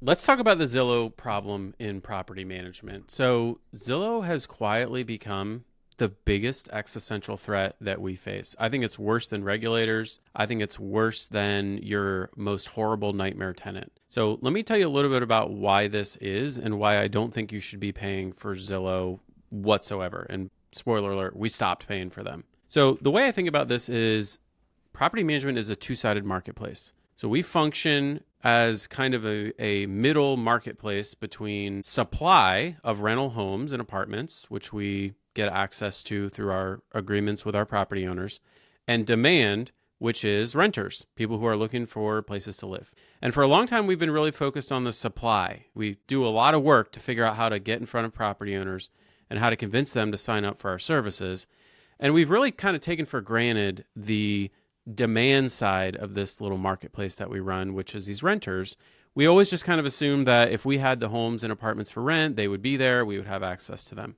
Let's talk about the Zillow problem in property management. So, Zillow has quietly become the biggest existential threat that we face. I think it's worse than regulators. I think it's worse than your most horrible nightmare tenant. So, let me tell you a little bit about why this is and why I don't think you should be paying for Zillow whatsoever. And spoiler alert, we stopped paying for them. So, the way I think about this is property management is a two-sided marketplace. So we function as kind of a middle marketplace between supply of rental homes and apartments, which we get access to through our agreements with our property owners, and demand, which is renters, people who are looking for places to live. And for a long time, we've been really focused on the supply. We do a lot of work to figure out how to get in front of property owners and how to convince them to sign up for our services. And we've really kind of taken for granted the demand side of this little marketplace that we run, which is these renters. We always just kind of assumed that if we had the homes and apartments for rent, they would be there, we would have access to them.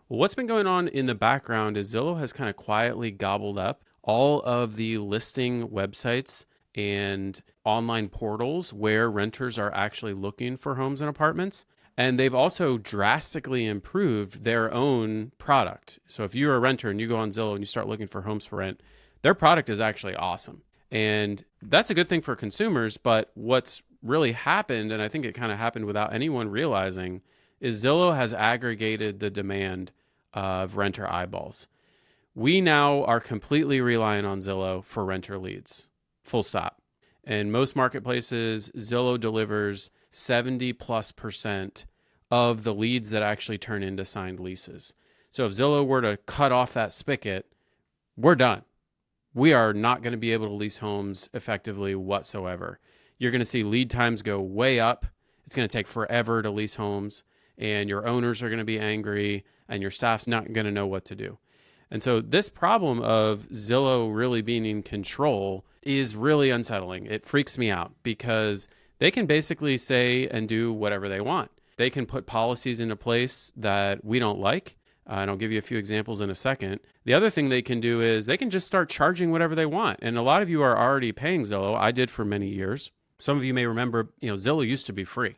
Well, what's been going on in the background is Zillow has kind of quietly gobbled up all of the listing websites and online portals where renters are actually looking for homes and apartments. And they've also drastically improved their own product. So if you're a renter and you go on Zillow and you start looking for homes for rent, their product is actually awesome. And that's a good thing for consumers. But what's really happened, and I think it kind of happened without anyone realizing, is Zillow has aggregated the demand of renter eyeballs. We now are completely relying on Zillow for renter leads, full stop. In most marketplaces, Zillow delivers 70+% of the leads that actually turn into signed leases. So if Zillow were to cut off that spigot, we're done. We are not going to be able to lease homes effectively whatsoever. You're going to see lead times go way up. It's going to take forever to lease homes, and your owners are going to be angry, and your staff's not going to know what to do. And so this problem of Zillow really being in control is really unsettling. It freaks me out because they can basically say and do whatever they want. They can put policies into place that we don't like. And I'll give you a few examples in a second. The other thing they can do is they can just start charging whatever they want. And a lot of you are already paying Zillow. I did for many years. Some of you may remember, Zillow used to be free.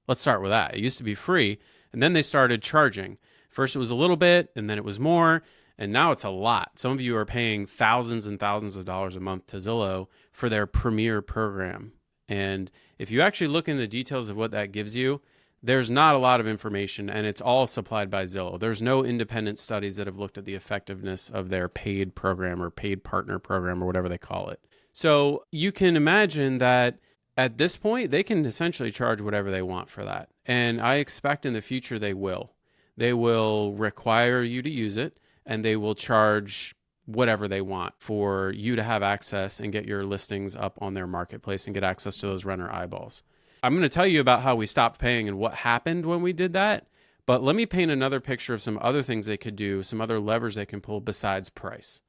Let's start with that. It used to be free, and then they started charging. First it was a little bit, and then it was more, and now it's a lot. Some of you are paying thousands and thousands of dollars a month to Zillow for their premier program. And if you actually look into the details of what that gives you, there's not a lot of information, and it's all supplied by Zillow. There's no independent studies that have looked at the effectiveness of their paid program or paid partner program or whatever they call it. So you can imagine that at this point, they can essentially charge whatever they want for that. And I expect in the future they will. They will require you to use it, and they will charge whatever they want for you to have access and get your listings up on their marketplace and get access to those renter eyeballs. I'm going to tell you about how we stopped paying and what happened when we did that, but let me paint another picture of some other things they could do, some other levers they can pull besides price.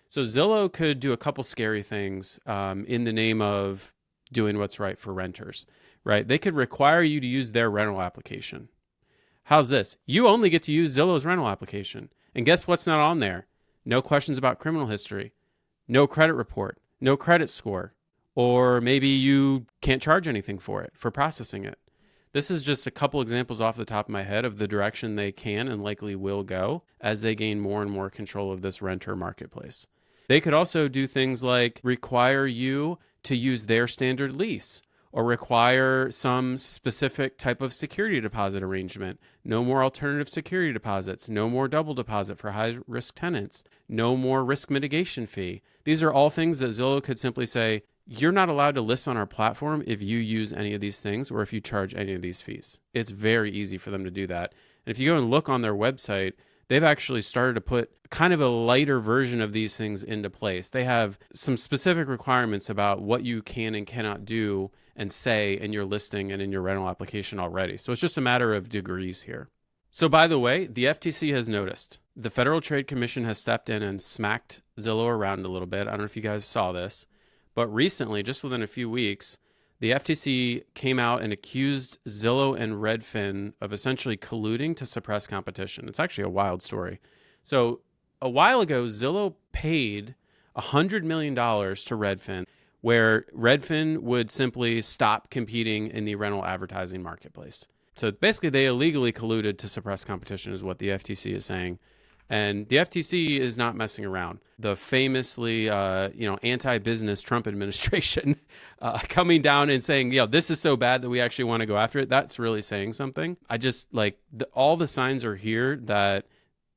So Zillow could do a couple scary things in the name of doing what's right for renters, right? They could require you to use their rental application. How's this? You only get to use Zillow's rental application. And guess what's not on there? No questions about criminal history, no credit report, no credit score. Or maybe you can't charge anything for it, for processing it. This is just a couple examples off the top of my head of the direction they can and likely will go as they gain more and more control of this renter marketplace. They could also do things like require you to use their standard lease or require some specific type of security deposit arrangement. No more alternative security deposits, no more double deposit for high-risk tenants, no more risk mitigation fee. These are all things that Zillow could simply say, you're not allowed to list on our platform if you use any of these things or if you charge any of these fees. It's very easy for them to do that. And if you go and look on their website, they've actually started to put kind of a lighter version of these things into place. They have some specific requirements about what you can and cannot do and say in your listing and in your rental application already. So it's just a matter of degrees here. So by the way, the FTC has noticed. The Federal Trade Commission has stepped in and smacked Zillow around a little bit. I don't know if you guys saw this. But recently, just within a few weeks, the FTC came out and accused Zillow and Redfin of essentially colluding to suppress competition. It's actually a wild story. So a while ago, Zillow paid $100 million to Redfin where Redfin would simply stop competing in the rental advertising marketplace. So basically, they illegally colluded to suppress competition, is what the FTC is saying. And the FTC is not messing around. The famously, anti-business Trump administration coming down and saying, this is so bad that we actually want to go after it. That's really saying something. I just all the signs are here that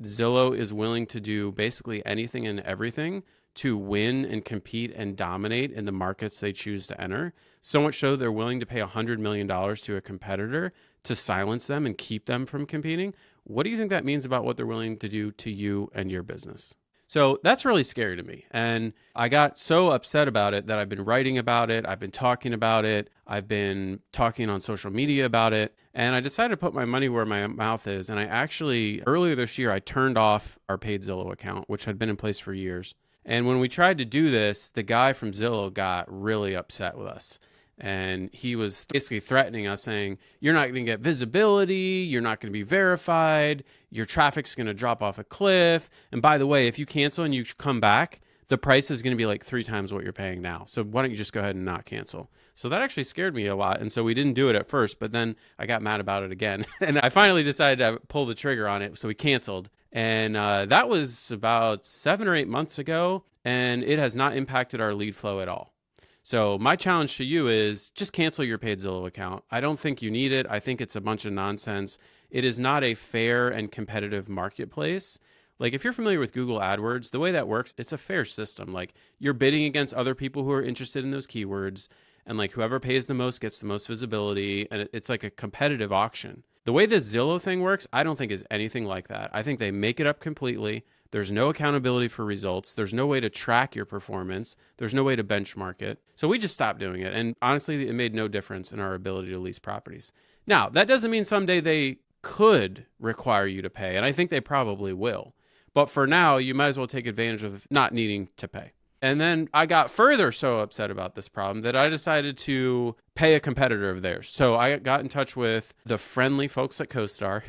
Zillow is willing to do basically anything and everything to win and compete and dominate in the markets they choose to enter. So much so they're willing to pay $100 million to a competitor to silence them and keep them from competing. What do you think that means about what they're willing to do to you and your business? So that's really scary to me. And I got so upset about it that I've been writing about it. I've been talking about it. I've been talking on social media about it. And I decided to put my money where my mouth is. And I actually, earlier this year, I turned off our paid Zillow account, which had been in place for years. And when we tried to do this, the guy from Zillow got really upset with us. And he was basically threatening us, saying, you're not going to get visibility, you're not going to be verified, your traffic's going to drop off a cliff. And by the way, if you cancel and you come back, the price is going to be like 3 times what you're paying now. So why don't you just go ahead and not cancel? So that actually scared me a lot. And so we didn't do it at first, but then I got mad about it again. And I finally decided to pull the trigger on it. So we canceled. And that was about 7 or 8 months ago. And it has not impacted our lead flow at all. So my challenge to you is just cancel your paid Zillow account. I don't think you need it. I think it's a bunch of nonsense. It is not a fair and competitive marketplace. Like if you're familiar with Google AdWords, the way that works, it's a fair system. Like you're bidding against other people who are interested in those keywords, and like whoever pays the most gets the most visibility, and it's like a competitive auction. The way this Zillow thing works, I don't think is anything like that. I think they make it up completely. There's no accountability for results. There's no way to track your performance. There's no way to benchmark it. So we just stopped doing it. And honestly, it made no difference in our ability to lease properties. Now, that doesn't mean someday they could require you to pay. And I think they probably will. But for now, you might as well take advantage of not needing to pay. And then I got further so upset about this problem that I decided to pay a competitor of theirs. So I got in touch with the friendly folks at CoStar,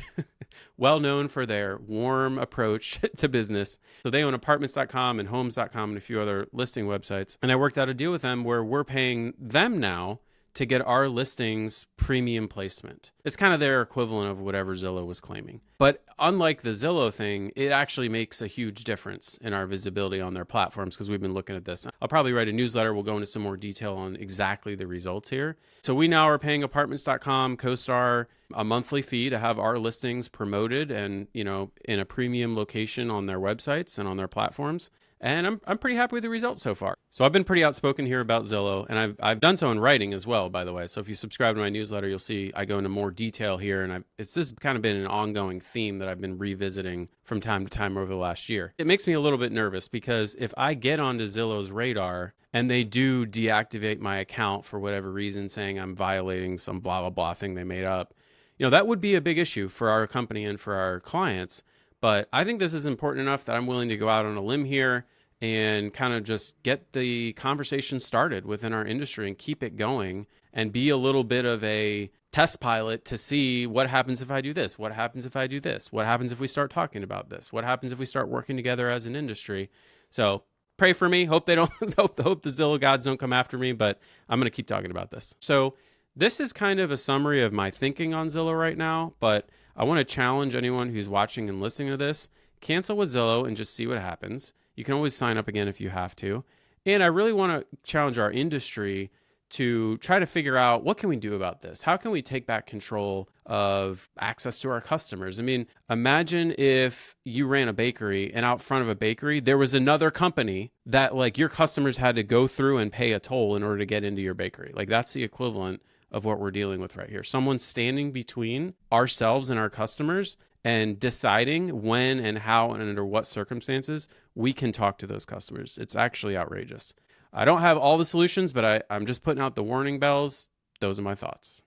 well known for their warm approach to business. So they own apartments.com and homes.com and a few other listing websites. And I worked out a deal with them where we're paying them now to get our listings premium placement. It's kind of their equivalent of whatever Zillow was claiming. But unlike the Zillow thing, it actually makes a huge difference in our visibility on their platforms because we've been looking at this. I'll probably write a newsletter. We'll go into some more detail on exactly the results here. So we now are paying apartments.com, CoStar, a monthly fee to have our listings promoted and, in a premium location on their websites and on their platforms. And I'm pretty happy with the results so far. So I've been pretty outspoken here about Zillow, and I've done so in writing as well, by the way. So if you subscribe to my newsletter, you'll see I go into more detail here, and it's just kind of been an ongoing theme that I've been revisiting from time to time over the last year. It makes me a little bit nervous because if I get onto Zillow's radar and they do deactivate my account for whatever reason, saying I'm violating some blah, blah, blah thing they made up, that would be a big issue for our company and for our clients. But I think this is important enough that I'm willing to go out on a limb here and kind of just get the conversation started within our industry and keep it going and be a little bit of a test pilot to see what happens if I do this, what happens if I do this, what happens if we start talking about this, what happens if we start working together as an industry. So pray for me. Hope they don't, hope the Zillow gods don't come after me, but I'm going to keep talking about this. So this is kind of a summary of my thinking on Zillow right now, but I want to challenge anyone who's watching and listening to this. Cancel with Zillow and just see what happens. You can always sign up again if you have to. And I really want to challenge our industry to try to figure out what can we do about this? How can we take back control of access to our customers? I mean, imagine if you ran a bakery and out front of a bakery, there was another company that your customers had to go through and pay a toll in order to get into your bakery. That's the equivalent of what we're dealing with right here. Someone standing between ourselves and our customers and deciding when and how and under what circumstances we can talk to those customers. It's actually outrageous. I don't have all the solutions, but I'm just putting out the warning bells. Those are my thoughts.